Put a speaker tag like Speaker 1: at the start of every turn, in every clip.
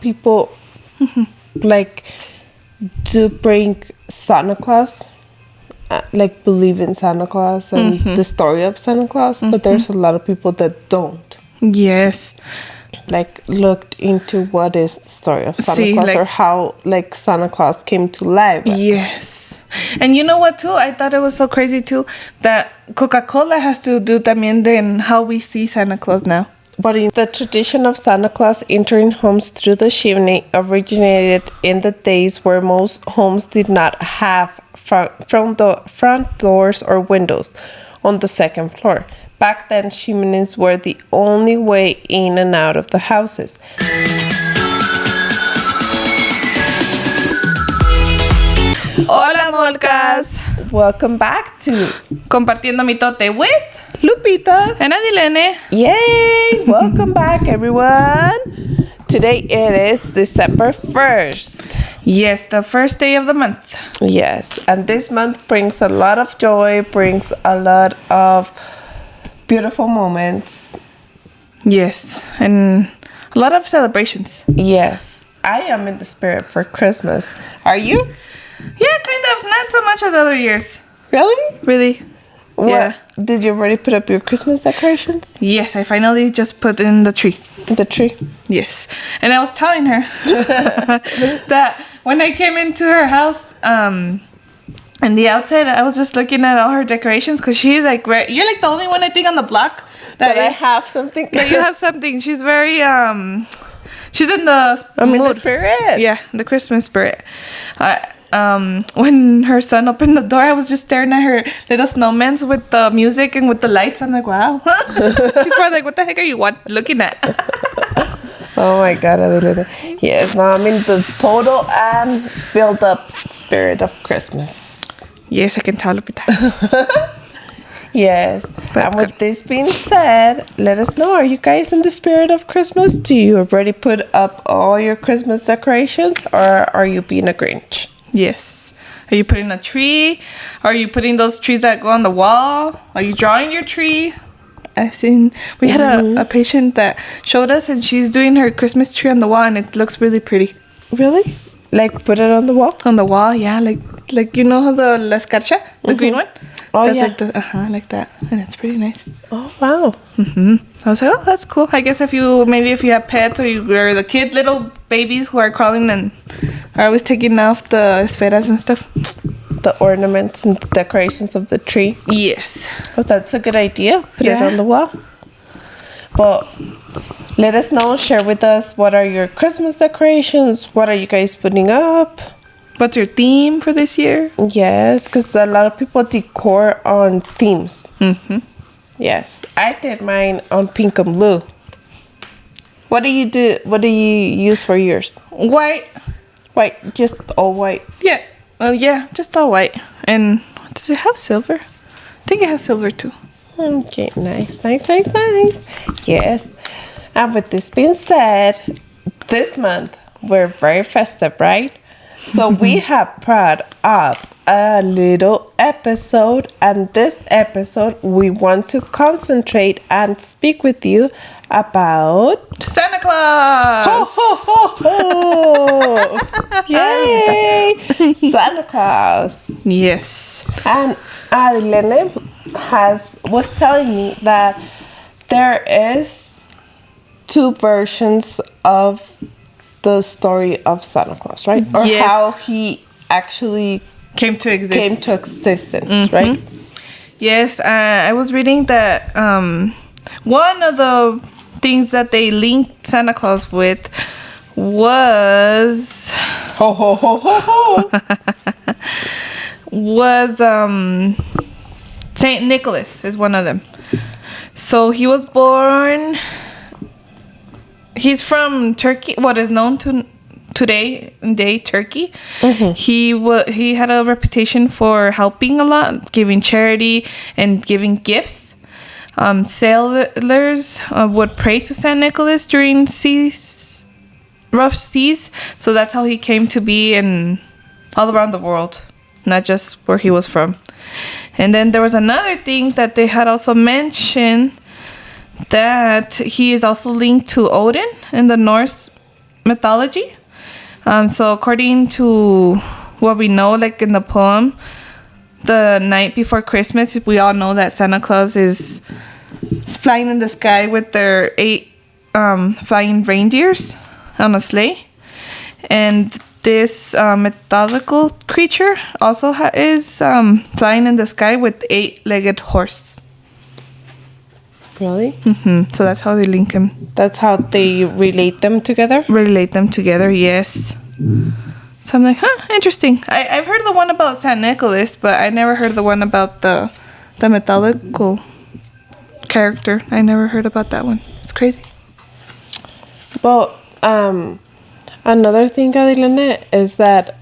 Speaker 1: people like do bring Santa Claus, like believe in Santa Claus and the story of Santa Claus, but there's a lot of people that don't.
Speaker 2: Yes.
Speaker 1: Like looked into what is the story of Santa Claus,
Speaker 2: like,
Speaker 1: or how like Santa Claus came to life.
Speaker 2: Yes. And you know what too? I thought it was so crazy too that Coca-Cola has to do también in how we see Santa Claus now.
Speaker 1: But the tradition of Santa Claus entering homes through the chimney originated in the days where most homes did not have front doors or windows on the second floor. Back then, chimneys were the only way in and out of the houses.
Speaker 2: Hola, Molcas!
Speaker 1: Welcome back to
Speaker 2: Compartiendo Mitote with
Speaker 1: Lupita
Speaker 2: and Adilene.
Speaker 1: Yay! Welcome back, everyone. Today it is December 1st.
Speaker 2: Yes, the first day of the month.
Speaker 1: Yes, and this month brings a lot of joy, brings a lot of beautiful moments.
Speaker 2: Yes, and a lot of celebrations.
Speaker 1: Yes, I am in the spirit for Christmas. Are you?
Speaker 2: Yeah, kind of. Not so much as other years.
Speaker 1: Really?
Speaker 2: Really?
Speaker 1: What?
Speaker 2: Yeah.
Speaker 1: Did you already put up your Christmas decorations?
Speaker 2: Yes, I finally just put in the tree.
Speaker 1: The tree?
Speaker 2: Yes. And I was telling her that when I came into her house, and the outside, I was just looking at all her decorations because she's like, you're like the only one I think on the block
Speaker 1: that I have something.
Speaker 2: That you have something. She's very, she's in the
Speaker 1: in the spirit.
Speaker 2: Yeah, the Christmas spirit. When her son opened the door, I was just staring at her little snowmans with the music and with the lights. I'm like, wow. He's probably like, what the heck are you looking at?
Speaker 1: Oh my God, Adelina. Yes, no, I'm in the total and filled up spirit of Christmas.
Speaker 2: Yes, I can tell, Lupita.
Speaker 1: Yes.
Speaker 2: But
Speaker 1: and with this being said, let us know, are you guys in the spirit of Christmas? Do you already put up all your Christmas decorations, or are you being a Grinch?
Speaker 2: Yes. Are you putting a tree? Are you putting those trees that go on the wall? Are you drawing your tree? I've seen, we had a patient that showed us, and she's doing her Christmas tree on the wall, and it looks really pretty.
Speaker 1: Really? Like put it on the wall?
Speaker 2: On the wall, yeah. Like you know how the La Escarcha, the green one?
Speaker 1: Oh,
Speaker 2: that's
Speaker 1: yeah.
Speaker 2: Like that. And it's pretty nice.
Speaker 1: Oh, wow.
Speaker 2: I was like, oh, that's cool. I guess if you have pets, or you're the little babies who are crawling and are always taking off the esferas and stuff.
Speaker 1: The ornaments and decorations of the tree.
Speaker 2: Yes.
Speaker 1: Oh, that's a good idea. Put it on the wall. But let us know, share with us, what are your Christmas decorations? What are you guys putting up?
Speaker 2: What's your theme for this year?
Speaker 1: Yes, because a lot of people decor on themes. Yes, I did mine on pink and blue. What do you do? What do you use for yours?
Speaker 2: White.
Speaker 1: White, just all white.
Speaker 2: Yeah. Yeah, just all white. And does it have silver? I think it has silver too.
Speaker 1: Okay, nice. Yes. And with this being said, this month we're very festive, right? So we have brought up a little episode, and this episode we want to concentrate and speak with you about
Speaker 2: Santa Claus.
Speaker 1: Ho, ho, ho, ho. Yay! Santa Claus.
Speaker 2: Yes.
Speaker 1: And Adilene was telling me that there is two versions of the story of Santa Claus, right? Or how he actually
Speaker 2: came to
Speaker 1: existence, right?
Speaker 2: Yes, I was reading that one of the things that they linked Santa Claus with was
Speaker 1: ho ho ho ho ho
Speaker 2: was Saint Nicholas is one of them. So he was born. He's from Turkey, what is known to today Turkey. He had a reputation for helping a lot, giving charity and giving gifts. Sailors would pray to Saint Nicholas during rough seas. So that's how he came to be in all around the world, not just where he was from. And then there was another thing that they had also mentioned, that he is also linked to Odin in the Norse mythology. So according to what we know, like in the poem, the night before Christmas, we all know that Santa Claus is flying in the sky with their 8 flying reindeers on a sleigh. And this mythological creature also is flying in the sky with 8-legged horse.
Speaker 1: Really?
Speaker 2: So that's how they link him.
Speaker 1: That's how they relate them together?
Speaker 2: Relate them together, yes. So I'm like, interesting. I've heard the one about Saint Nicholas, but I never heard the one about the mythological character. I never heard about that one. It's crazy.
Speaker 1: But another thing, Adelina, is that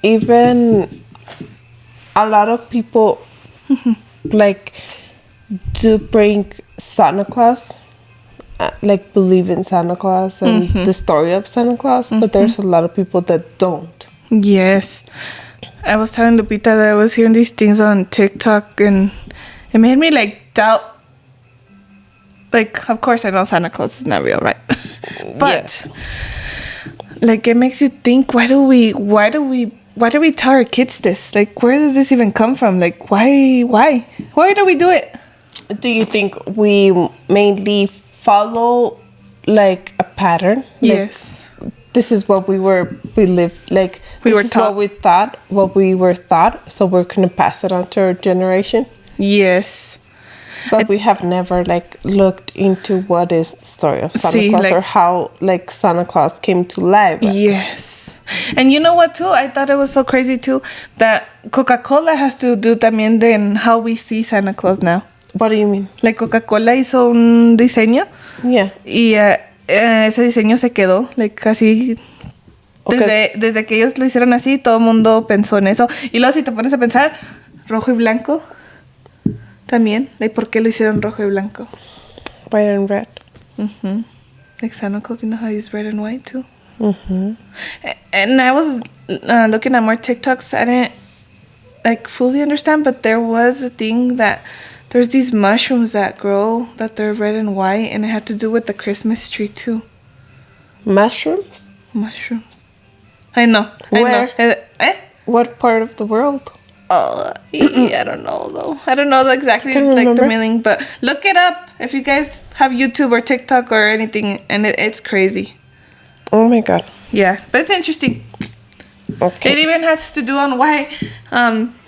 Speaker 1: even a lot of people like do bring Santa Claus, like believe in Santa Claus and the story of Santa Claus, but there's a lot of people that don't.
Speaker 2: Yes. I was telling Lupita that I was hearing these things on TikTok, and it made me like doubt. Like, of course I know Santa Claus is not real, right? But
Speaker 1: Yes.
Speaker 2: like, it makes you think, why do we tell our kids this? Like, where does this even come from? Like, why do we do it?
Speaker 1: Do you think we mainly follow like a pattern? Like,
Speaker 2: Yes.
Speaker 1: this is what we lived, like
Speaker 2: We
Speaker 1: this
Speaker 2: were
Speaker 1: is
Speaker 2: taught.
Speaker 1: what we were taught, so we're gonna pass it on to our generation.
Speaker 2: Yes.
Speaker 1: But we have never like looked into what is the story of Santa
Speaker 2: See,
Speaker 1: Claus,
Speaker 2: like-
Speaker 1: or how like Santa Claus came to life.
Speaker 2: Yes. And you know what too? I thought it was so crazy too that Coca-Cola has to do también en how we see Santa Claus now.
Speaker 1: What do you mean?
Speaker 2: Like, Coca-Cola hizo un diseño
Speaker 1: Yeah.
Speaker 2: y ese diseño se quedó, like, así.
Speaker 1: Okay.
Speaker 2: Desde que ellos lo hicieron así, todo el mundo pensó en eso. Y luego, si te pones a pensar, rojo y blanco también. Like, ¿por qué lo hicieron rojo y blanco?
Speaker 1: White and red.
Speaker 2: Like Santa Claus, you know how he's red and white too? And I was looking at more TikToks. I didn't like fully understand, but there was a thing that there's these mushrooms that grow that they're red and white, and it had to do with the Christmas tree too.
Speaker 1: Mushrooms?
Speaker 2: Mushrooms. I know.
Speaker 1: Where?
Speaker 2: I know.
Speaker 1: What part of the world?
Speaker 2: Oh, I don't know though. I don't know exactly
Speaker 1: Can't
Speaker 2: like
Speaker 1: remember.
Speaker 2: the meaning, but look it up if you guys have YouTube or TikTok or anything, and it's crazy.
Speaker 1: Oh my god.
Speaker 2: Yeah, but it's interesting.
Speaker 1: Okay.
Speaker 2: It even has to do on why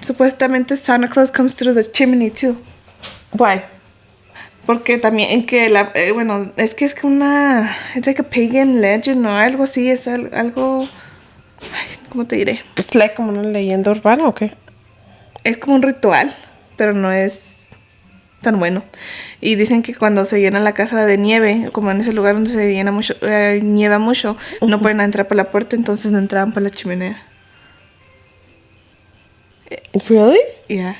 Speaker 2: supuestamente Santa Claus comes through the chimney too.
Speaker 1: Why?
Speaker 2: Porque también que bueno, es que it's like a pagan legend o algo así, es algo, ay, ¿cómo te diré?
Speaker 1: It's like como una leyenda urbana, ¿o qué?
Speaker 2: Es como un ritual, pero no es tan bueno. Y dicen que cuando se llena la casa de nieve, como en ese lugar donde se llena mucho, nieva mucho, no pueden entrar por la puerta, entonces no entraban por la chimenea.
Speaker 1: Really?
Speaker 2: Yeah.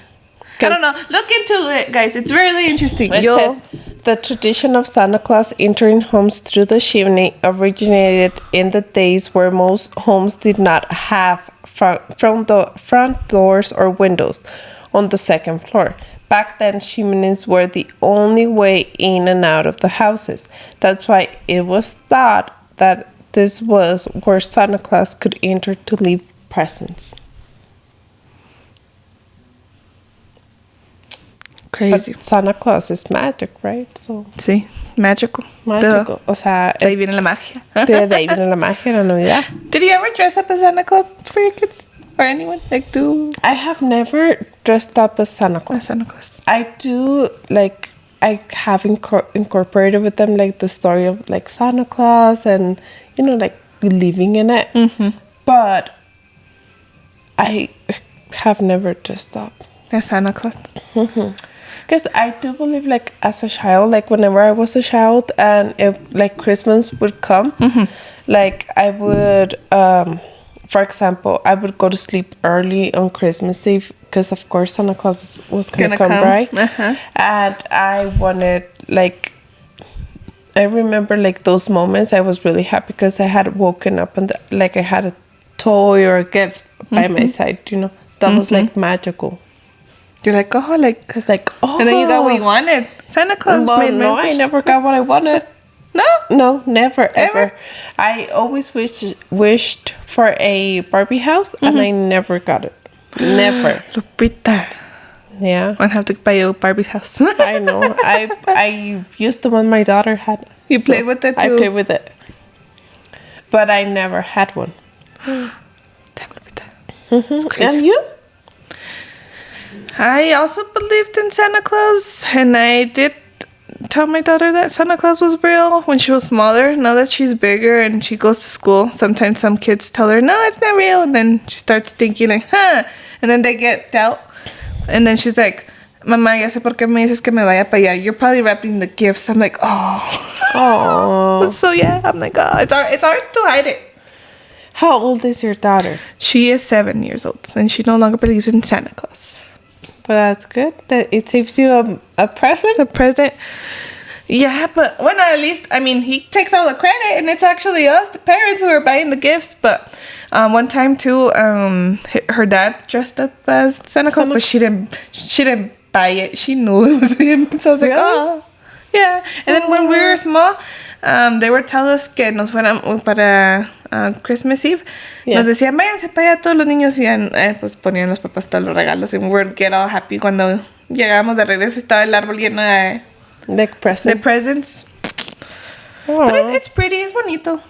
Speaker 2: I don't know. Look into it, guys. It's really interesting.
Speaker 1: It says, the tradition of Santa Claus entering homes through the chimney originated in the days where most homes did not have front doors or windows on the second floor. Back then, chimneys were the only way in and out of the houses. That's why it was thought that this was where Santa Claus could enter to leave presents.
Speaker 2: Crazy.
Speaker 1: But Santa Claus is magic, right? So
Speaker 2: Sí, magical.
Speaker 1: magical. O sea,
Speaker 2: De ahí viene la magia.
Speaker 1: de ahí viene la magia, la Navidad.
Speaker 2: Did you ever dress up as Santa Claus for your kids? Or anyone? Like,
Speaker 1: I have never dressed up as Santa Claus.
Speaker 2: Santa Claus.
Speaker 1: I do, like, I have incorporated with them, like, the story of, like, Santa Claus and, you know, like, believing in it. But I have never dressed up.
Speaker 2: As Santa Claus.
Speaker 1: Because I do believe, like, as a child, like, whenever I was a child and, if, like, Christmas would come, like, I would, for example, I would go to sleep early on Christmas Eve because, of course, Santa Claus was going to come, right? And I wanted, like, I remember, like, those moments I was really happy because I had woken up and, like, I had a toy or a gift by my side, you know? That was, like, magical.
Speaker 2: You're like,
Speaker 1: Cause like, oh.
Speaker 2: And then you got what you wanted. Santa Claus
Speaker 1: Well,
Speaker 2: made
Speaker 1: no, I
Speaker 2: members.
Speaker 1: never got what I wanted.
Speaker 2: No?
Speaker 1: No, never,
Speaker 2: Ever?
Speaker 1: ever. I always wished for a Barbie house, and I never got it. Never.
Speaker 2: Lupita.
Speaker 1: Yeah.
Speaker 2: I'm gonna have to buy you a Barbie house.
Speaker 1: I know. I used the one my daughter had.
Speaker 2: You played with it
Speaker 1: I
Speaker 2: too?
Speaker 1: played with it. But I never had one.
Speaker 2: Damn, Lupita. It's crazy.
Speaker 1: And you?
Speaker 2: I also believed in Santa Claus, and I did tell my daughter that Santa Claus was real when she was smaller. Now that she's bigger and she goes to school, sometimes some kids tell her, no, it's not real, and then she starts thinking like, huh, and then they get doubt, and then she's like, Mama, ya sé por qué me dices que me vaya para allá. You're probably wrapping the gifts. I'm like, oh.
Speaker 1: Oh.
Speaker 2: So yeah, I'm like, oh, it's hard to hide it.
Speaker 1: How old is your daughter?
Speaker 2: She is 7 years old, and she no longer believes in Santa Claus.
Speaker 1: But that's good. That it saves you a present.
Speaker 2: The present. Yeah, but well, at least, I mean, he takes all the credit, and it's actually us, the parents, who are buying the gifts. But one time too, her dad dressed up as Santa Claus, but she didn't buy it. She knew it was him, so I was like,
Speaker 1: Really?
Speaker 2: oh, yeah. And then when we were small, they would tell us que nos fueran para Christmas Eve.
Speaker 1: Yeah.
Speaker 2: Nos decían, váyanse para allá todos los niños, y pues ponían los papás todos los regalos, and we'd get all happy cuando llegábamos de regreso. Estaba el árbol lleno de
Speaker 1: Like presents.
Speaker 2: the presents.
Speaker 1: Aw.
Speaker 2: But it's pretty, it's bonito.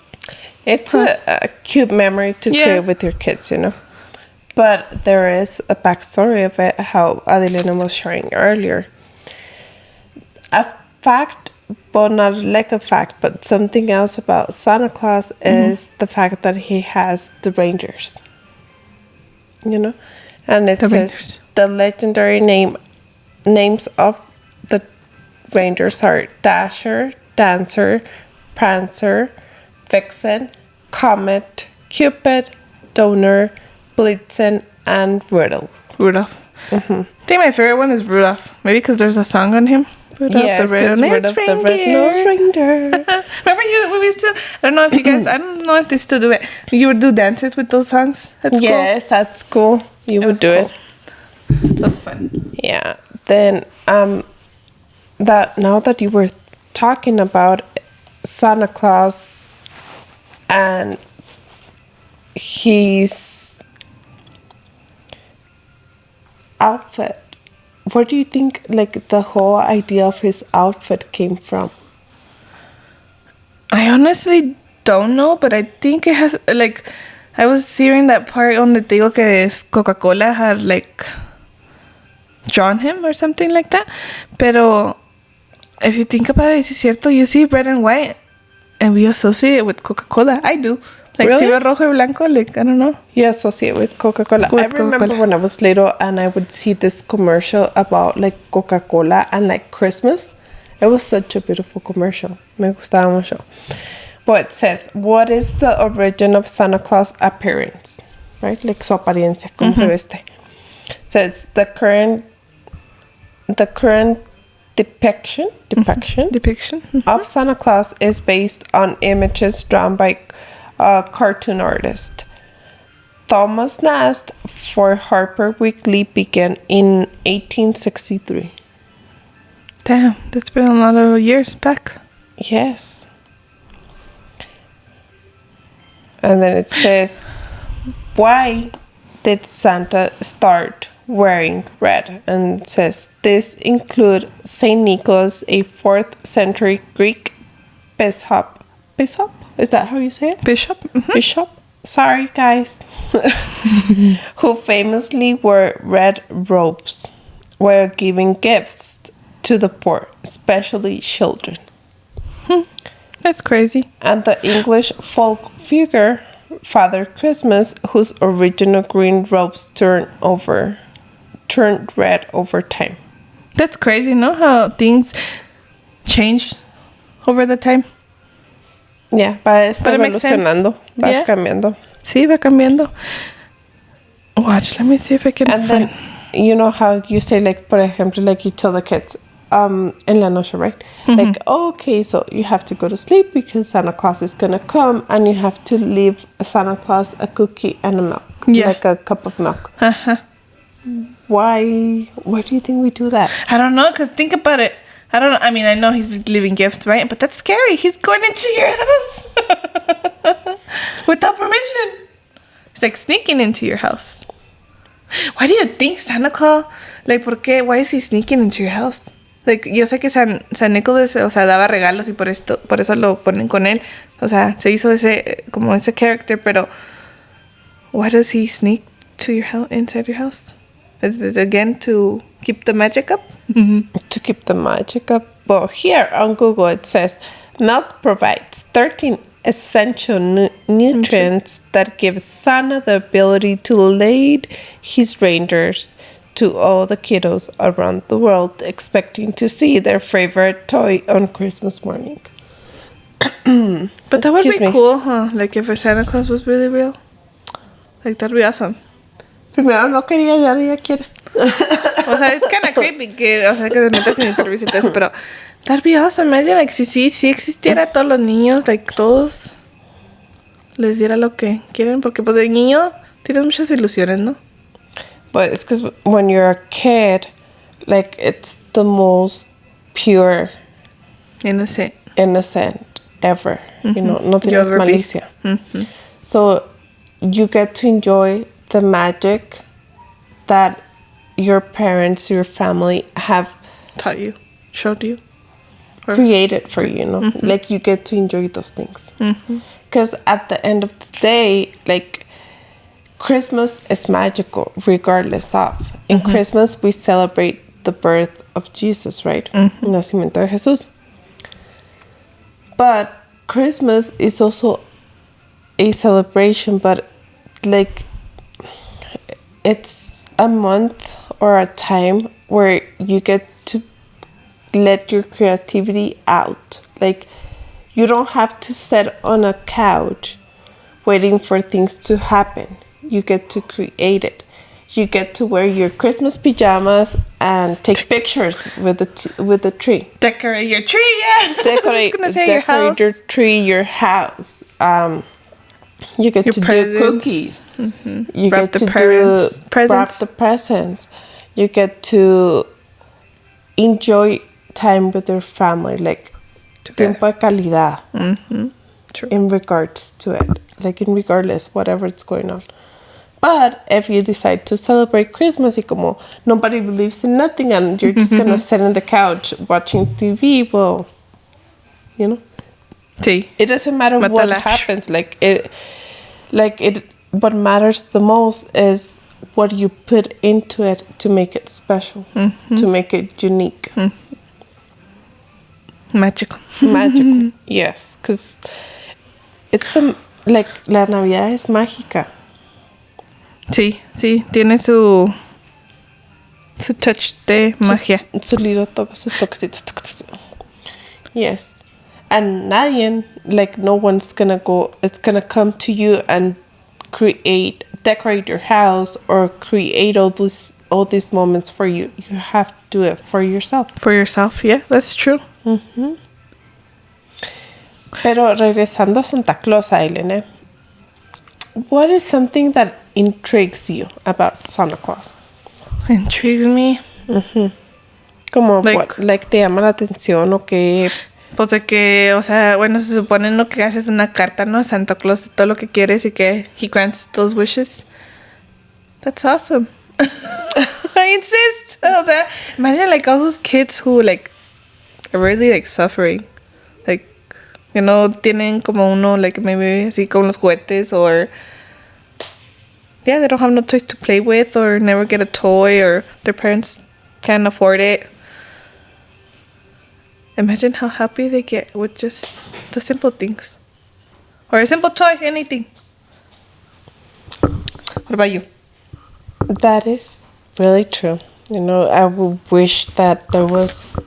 Speaker 1: It's a cute memory to
Speaker 2: Yeah.
Speaker 1: create with your kids, you know. But there is a backstory of it, how Adelina was sharing earlier. A fact, but not like a fact, but something else about Santa Claus is the fact that he has the reindeers. You know? And it
Speaker 2: The
Speaker 1: says
Speaker 2: reindeers.
Speaker 1: the legendary names of the reindeers are Dasher, Dancer, Prancer, Vixen, Comet, Cupid, Donner, Blitzen, and Rudolph.
Speaker 2: Rudolph. I think my favorite one is Rudolph. Maybe because there's a song on him. Rudolph
Speaker 1: Yes,
Speaker 2: the
Speaker 1: 'cause
Speaker 2: Red-Nosed
Speaker 1: Rudolph the Red-Nosed Reindeer.
Speaker 2: Remember we used to, I don't know if you guys, I don't know if they still do it. You would do dances with those songs at school.
Speaker 1: Yes, that's cool. You would
Speaker 2: was
Speaker 1: do
Speaker 2: cool.
Speaker 1: it.
Speaker 2: That's fun.
Speaker 1: Yeah. Then that now that you were talking about Santa Claus and his outfit, where do you think like the whole idea of his outfit came from?
Speaker 2: I honestly don't know, but I think it has, like, I was hearing that part on the digo que es Coca-Cola had, like, drawn him or something like that. Pero if you think about it, it's cierto, you see red and white, and we associate it with Coca-Cola. I do. Like,
Speaker 1: Really?
Speaker 2: si veo rojo y blanco, like, I don't know.
Speaker 1: You associate with Coca-Cola.
Speaker 2: With
Speaker 1: I remember
Speaker 2: Coca-Cola.
Speaker 1: when I was little and I would see this commercial about like Coca-Cola and like Christmas. It was such a beautiful commercial. Me gustaba mucho. But it says, what is the origin of Santa Claus appearance? Right? Like su apariencia, como se veste. It says the current depiction of Santa Claus is based on images drawn by a cartoon artist. Thomas Nast for Harper Weekly began in 1863.
Speaker 2: Damn, that's been a lot of years back.
Speaker 1: Yes. And then it says, why did Santa start wearing red? And it says, this include Saint Nicholas, a 4th century Greek bishop. Bishop? Is that how you say it?
Speaker 2: Bishop? Mhm.
Speaker 1: Bishop? Sorry, guys. Who famously wore red robes while giving gifts to the poor, especially children.
Speaker 2: That's crazy.
Speaker 1: And the English folk figure Father Christmas, whose original green robes turned red over time.
Speaker 2: That's crazy, no? How things change over the time.
Speaker 1: Yeah, va
Speaker 2: But it makes sense.
Speaker 1: evolucionando, vas
Speaker 2: Yeah.
Speaker 1: cambiando.
Speaker 2: Sí, va cambiando. Watch, let me see if I can
Speaker 1: And
Speaker 2: find...
Speaker 1: then, you know how you say, like, por ejemplo, like you tell the kids, en la noche, right? Like, oh, okay, so you have to go to sleep because Santa Claus is gonna come and you have to leave Santa Claus a cookie and a milk.
Speaker 2: Yeah.
Speaker 1: Like a cup of milk.
Speaker 2: Uh-huh.
Speaker 1: Why do you think we do that?
Speaker 2: I don't know, because think about it. I don't know. I mean, I know he's leaving gifts, right? But that's scary. He's going into your house without permission. He's like sneaking into your house. Why do you think Santa Claus? Like, ¿por qué? Why is he sneaking into your house? Like, yo sé que San Nicholas, o sea, daba regalos y por eso lo ponen con él. O sea, se hizo como ese character, pero why does he sneak to your house, inside your house? Is it again to keep the magic up?
Speaker 1: To keep the magic up. Well, here on Google it says milk provides 13 essential nutrients that give Santa the ability to lead his reindeers to all the kiddos around the world, expecting to see their favorite toy on Christmas morning.
Speaker 2: But that would be cool, huh? Like if a Santa Claus was really real. Like that'd be awesome.
Speaker 1: Primero no quería, ya quieres.
Speaker 2: O sea, it's kind of creepy que te metas en interviews y todo eso, pero that'd be awesome. Imagine, like, si existiera todos los niños, like, todos les diera lo que quieren, porque pues de niño tienes muchas ilusiones, ¿no?
Speaker 1: But it's because when you're a kid, like, it's the most pure,
Speaker 2: innocent
Speaker 1: ever. You know, no tienes malicia. So you get to enjoy the magic that your parents, your family have
Speaker 2: taught you, showed you,
Speaker 1: or created for you, you know? Like, you get to enjoy those things. Because at the end of the day, like, Christmas is magical regardless of. In Christmas, we celebrate the birth of Jesus, right? Nacimiento de Jesús. But Christmas is also a celebration, but like, it's a month or a time where you get to let your creativity out. Like, you don't have to sit on a couch waiting for things to happen. You get to create it. You get to wear your Christmas pajamas and take pictures with the tree.
Speaker 2: Decorate your tree, yeah.
Speaker 1: Decorate your tree, your house. You get to do cookies. You get to wrap the presents. You get to enjoy time with your family, like tiempo de calidad.
Speaker 2: True.
Speaker 1: In regards to it, like, in regardless, whatever it's going on. But if you decide to celebrate Christmas y como nobody believes in nothing and you're just gonna sit on the couch watching TV, well, you know,
Speaker 2: sí.
Speaker 1: It doesn't matter what happens. What matters the most is what you put into it to make it special, to make it unique.
Speaker 2: Magical,
Speaker 1: yes, because it's like, la Navidad es mágica.
Speaker 2: Sí, tiene su touch de magia.
Speaker 1: Su little sus toquecitos. Yes. And nadie, like, no one's gonna it's gonna come to you and decorate your house or create all these moments for you. You have to do it for yourself.
Speaker 2: For yourself, yeah, that's true.
Speaker 1: Pero regresando a Santa Claus, Aileen, what is something that intrigues you about Santa Claus?
Speaker 2: Intrigues me?
Speaker 1: Como, like, te llama la atención o que...
Speaker 2: Pues de que, o sea, bueno, se supone lo que haces una carta, ¿no? Santa Claus, todo lo que quieres y que he grants those wishes. That's awesome. I insist. O sea, imagine, like, all those kids who, like, are really, like, suffering. Like, you know, tienen como uno, like, maybe así con los juguetes, or yeah, they don't have no toys to play with, or never get a toy, or their parents can't afford it. Imagine how happy they get with just the simple things. Or a simple toy, anything. What about you?
Speaker 1: That is really true. You know, I would wish that there was...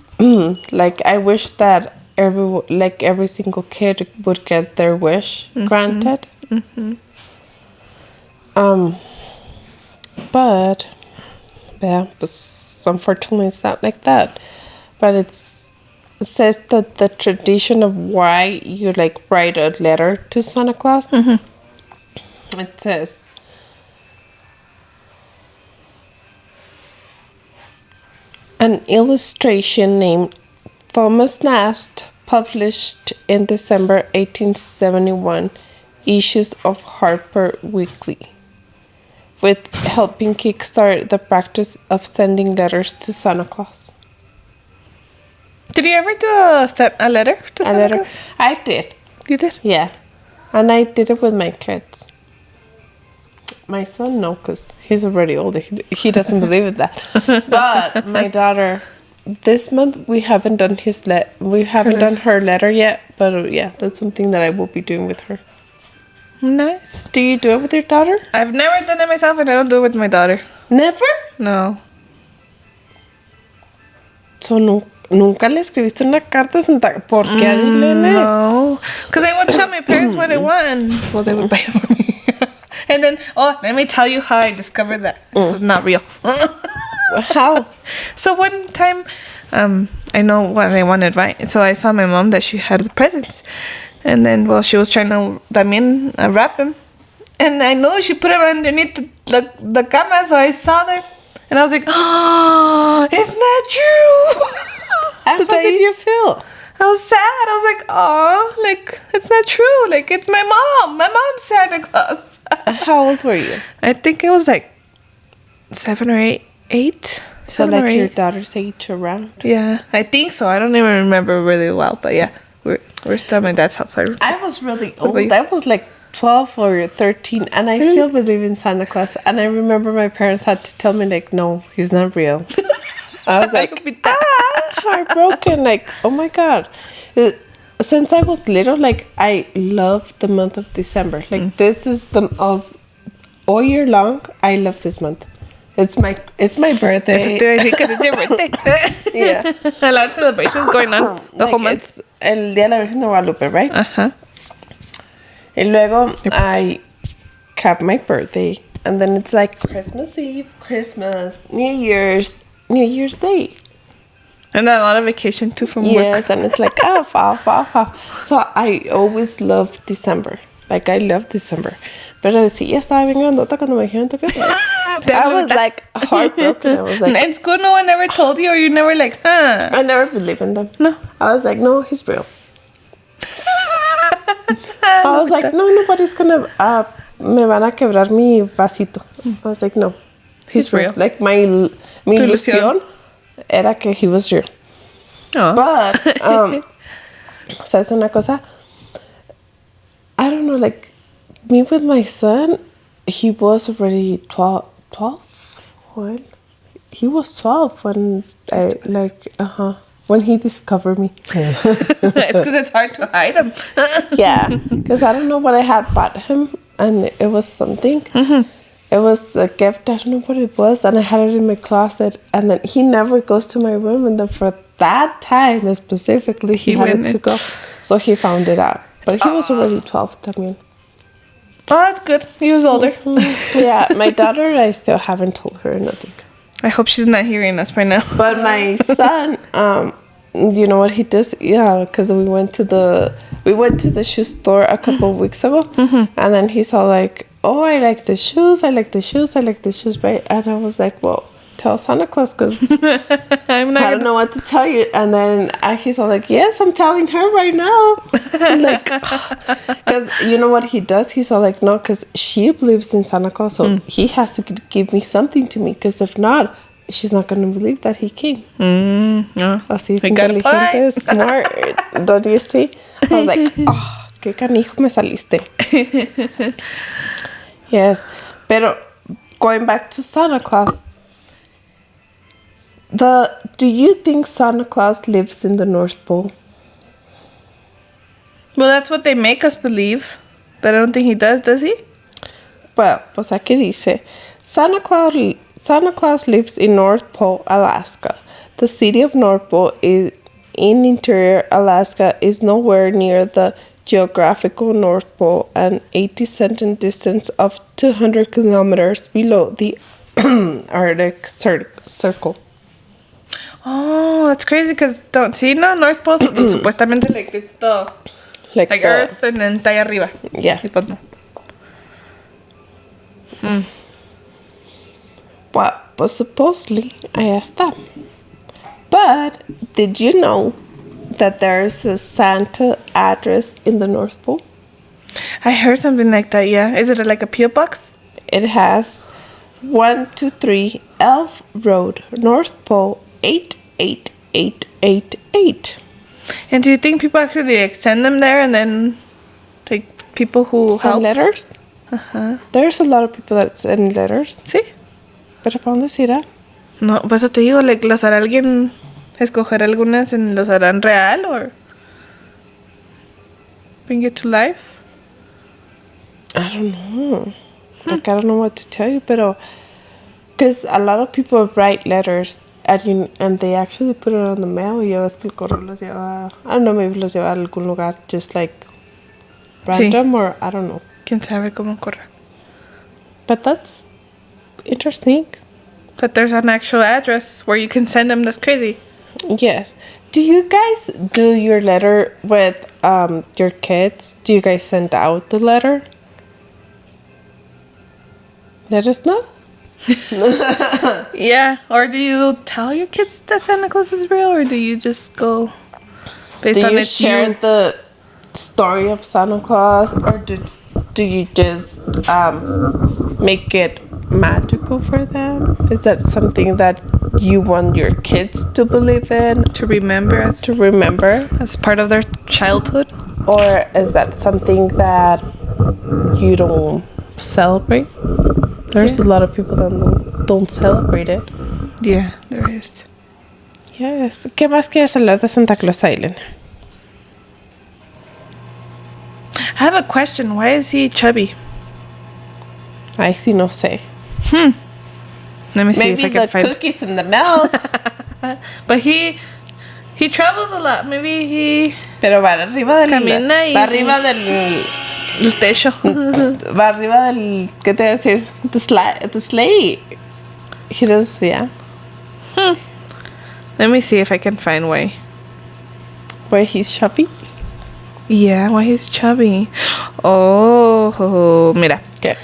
Speaker 1: like, I wish that every single kid would get their wish granted. But, yeah, unfortunately it's not like that. But it says that the tradition of why you, like, write a letter to Santa Claus, it says, an illustration named Thomas Nast published in December 1871 issues of Harper Weekly, with helping kickstart the practice of sending letters to Santa Claus.
Speaker 2: Did you ever do a letter to Santa Claus?
Speaker 1: I did.
Speaker 2: You did?
Speaker 1: Yeah. And I did it with my kids. My son, no, because he's already older. He doesn't believe in that. But my daughter, this month we haven't done done her letter yet. But yeah, that's something that I will be doing with her.
Speaker 2: Nice.
Speaker 1: Do you do it with your daughter?
Speaker 2: I've never done it myself, and I don't do it with my daughter.
Speaker 1: Never?
Speaker 2: No.
Speaker 1: So nunca le escribiste una carta a Santa? ¿Por qué, Adilene?
Speaker 2: No. Because I would tell my parents what I want. Well, they would buy it for me. And then, let me tell you how I discovered that it was not real.
Speaker 1: How?
Speaker 2: So one time, I know what I wanted, right? So I saw my mom that she had the presents. And then, she was trying to, wrap them. And I know she put them underneath the cama, so I saw them. And I was like, oh, it's not true.
Speaker 1: How did you feel?
Speaker 2: I was sad. I was like, oh, like, it's not true. Like, it's my mom. My mom's Santa Claus.
Speaker 1: How old were you?
Speaker 2: I think it was like 7 or 8.
Speaker 1: So like your daughter's age around?
Speaker 2: Yeah, I think so. I don't even remember really well. But yeah, we're still at my dad's house.
Speaker 1: I was really old. I was like 12 or 13. And I still believe in Santa Claus. And I remember my parents had to tell me, like, no, he's not real. I was like, heartbroken. Like, oh my God. Since I was little, like, I love the month of December. Like, this is all year long, I love this month. It's my birthday.
Speaker 2: Because it's your birthday.
Speaker 1: Yeah.
Speaker 2: A lot of celebrations going on the whole month.
Speaker 1: It's el Día de la Virgen de Guadalupe, right?
Speaker 2: Uh-huh.
Speaker 1: Y luego, I have my birthday. And then it's like Christmas Eve, Christmas, New Year's Day.
Speaker 2: And a lot of vacation too from work.
Speaker 1: Yes, and it's like, fall. So I always love December. Like, I love December. Pero sí, ya estaba bien grandota cuando me dijeron que I was like heartbroken. I was like,
Speaker 2: in school, no one ever told you, or you never like, huh?
Speaker 1: I never believed in them.
Speaker 2: No.
Speaker 1: I was like, no, he's real. I was like, no, nobody's gonna, me van a quebrar mi vasito. I was like, no, he's real. Like, mi ilusión era que he was real.
Speaker 2: Oh.
Speaker 1: But, ¿sabes una cosa? I don't know, like, me with my son, he was already 12? What? He was 12 when when he discovered me.
Speaker 2: It's because it's hard to hide him.
Speaker 1: Yeah, because I don't know what I had bought him, and it was something. Mm-hmm. It was a gift, I don't know what it was, and I had it in my closet, and then he never goes to my room, and then for that time specifically, he had to go. So he found it out. But he was already 12 también.
Speaker 2: Oh, that's good. He was older.
Speaker 1: Mm-hmm. Yeah, my daughter, I still haven't told her nothing.
Speaker 2: I hope she's not hearing us right now.
Speaker 1: But my son, you know what he does? Yeah, because we went to the shoe store a couple of weeks ago, and then he saw like, oh, I like the shoes, right? And I was like, well, tell Santa Claus, because I don't know what to tell you. And then he's all like, yes, I'm telling her right now. Like, because you know what he does? He's all like, no, because she believes in Santa Claus, so he has to give me something to me, because if not, she's not going to believe that he came.
Speaker 2: Yeah.
Speaker 1: Así es inteligente, smart, don't you see? I was like, oh, qué canijo me saliste. Yes, pero going back to Santa Claus, do you think Santa Claus lives in the North Pole?
Speaker 2: Well, that's what they make us believe, but I don't think he does he?
Speaker 1: Well, pues aquí dice, Santa Claus lives in North Pole, Alaska. The city of North Pole is in interior Alaska, is nowhere near the geographical North Pole and a descending distance of 200 kilometers below the Arctic Circle.
Speaker 2: Oh, that's crazy, because North Pole supuestamente like it's the like Earth and then está ahí arriba.
Speaker 1: Yeah.
Speaker 2: Y pues no.
Speaker 1: Well, supposedly, ahí está. But, did you know that there's a Santa address in the North Pole?
Speaker 2: I heard something like that, yeah. Is it like a P.O. box?
Speaker 1: It has 123 Elf Road, North Pole 88888.
Speaker 2: And do you think people actually like send them there and then like people who
Speaker 1: Send
Speaker 2: help?
Speaker 1: letters?
Speaker 2: Ajá.
Speaker 1: There's a lot of people that send letters.
Speaker 2: Sí.
Speaker 1: Pero ¿para dónde se irá?
Speaker 2: No, pues eso te digo, like, ¿los hará alguien escoger algunas y los harán real o bring it to life?
Speaker 1: I don't know. Like, I don't know what to tell you, pero because a lot of people write letters and they actually put it on the mail. Y ya ves que el correo los lleva, I don't know, maybe los lleva a algún lugar just like random or I don't know.
Speaker 2: ¿Quién sabe cómo corre?
Speaker 1: But that's interesting.
Speaker 2: But there's an actual address where you can send them. That's crazy.
Speaker 1: Yes. Do you guys do your letter with your kids? Do you guys send out the letter? Let us know.
Speaker 2: Yeah. Or do you tell your kids that Santa Claus is real, or do you just go based
Speaker 1: Do
Speaker 2: on
Speaker 1: you
Speaker 2: it?
Speaker 1: share the story of Santa Claus, or do you just make it magical for them? Is that something that you want your kids to believe in,
Speaker 2: To remember as part of their childhood?
Speaker 1: or is that something that you don't celebrate? There's a lot of people that don't celebrate it.
Speaker 2: Yeah, there is.
Speaker 1: Yes. ¿Qué más quieres hablar de Santa Claus, Aileen?
Speaker 2: I have a question. Why is he chubby?
Speaker 1: Ay, sí, no sé.
Speaker 2: Let me see
Speaker 1: Maybe
Speaker 2: if I can
Speaker 1: the
Speaker 2: find.
Speaker 1: cookies and the milk.
Speaker 2: But he travels a lot. Maybe he
Speaker 1: Pero va arriba del...
Speaker 2: Camina y-
Speaker 1: Va arriba del...
Speaker 2: el techo.
Speaker 1: Va arriba del... ¿Qué te voy a decir? The sleigh. He does, yeah.
Speaker 2: Let me see if I can find why.
Speaker 1: Where he's chubby.
Speaker 2: Yeah, why he's chubby. Oh, mira.
Speaker 1: ¿Qué?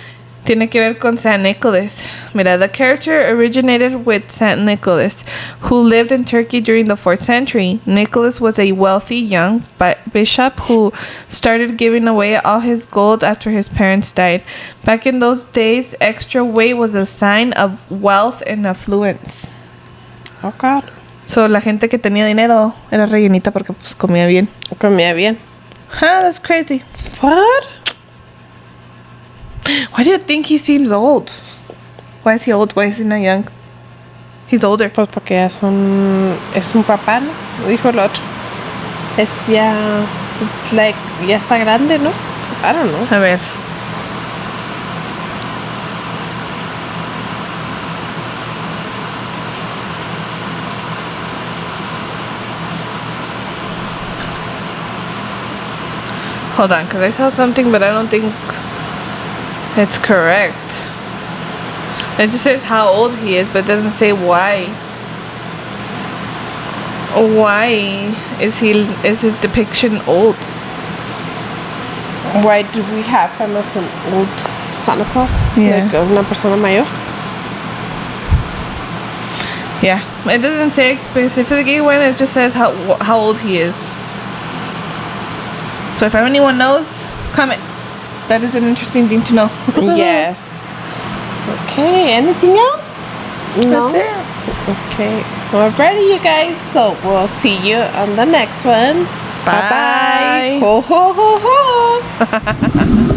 Speaker 2: Tiene que ver con Saint Nicholas. Mira, the character originated with Saint Nicholas, who lived in Turkey during the 4th century. Nicholas was a wealthy young bishop who started giving away all his gold after his parents died. Back in those days, extra weight was a sign of wealth and affluence.
Speaker 1: Oh, God.
Speaker 2: So, la gente que tenía dinero era rellenita porque pues comía bien.
Speaker 1: Comía bien.
Speaker 2: Huh, that's crazy.
Speaker 1: What?
Speaker 2: Why do you think he seems old? Why is he old? Why is he not young? He's older.
Speaker 1: Pues porque ya son... Es un papá, ¿no? Dijo el otro. Es ya... It's like... Ya está grande, ¿no? I don't know.
Speaker 2: A ver. Hold on, because I saw something, but I don't think it's correct. It just says how old he is, but it doesn't say why. Why is his depiction old?
Speaker 1: Why do we have him as an old Santa Claus?
Speaker 2: Yeah.
Speaker 1: Like una persona mayor?
Speaker 2: Yeah, it doesn't say specifically when. It just says how old he is. So if anyone knows, comment. That is an interesting thing to know.
Speaker 1: Yes. Okay, anything else? No?
Speaker 2: That's it.
Speaker 1: Okay. Alrighty, you guys. So we'll see you on the next one.
Speaker 2: Bye.
Speaker 1: Bye-bye. Ho, ho, ho, ho.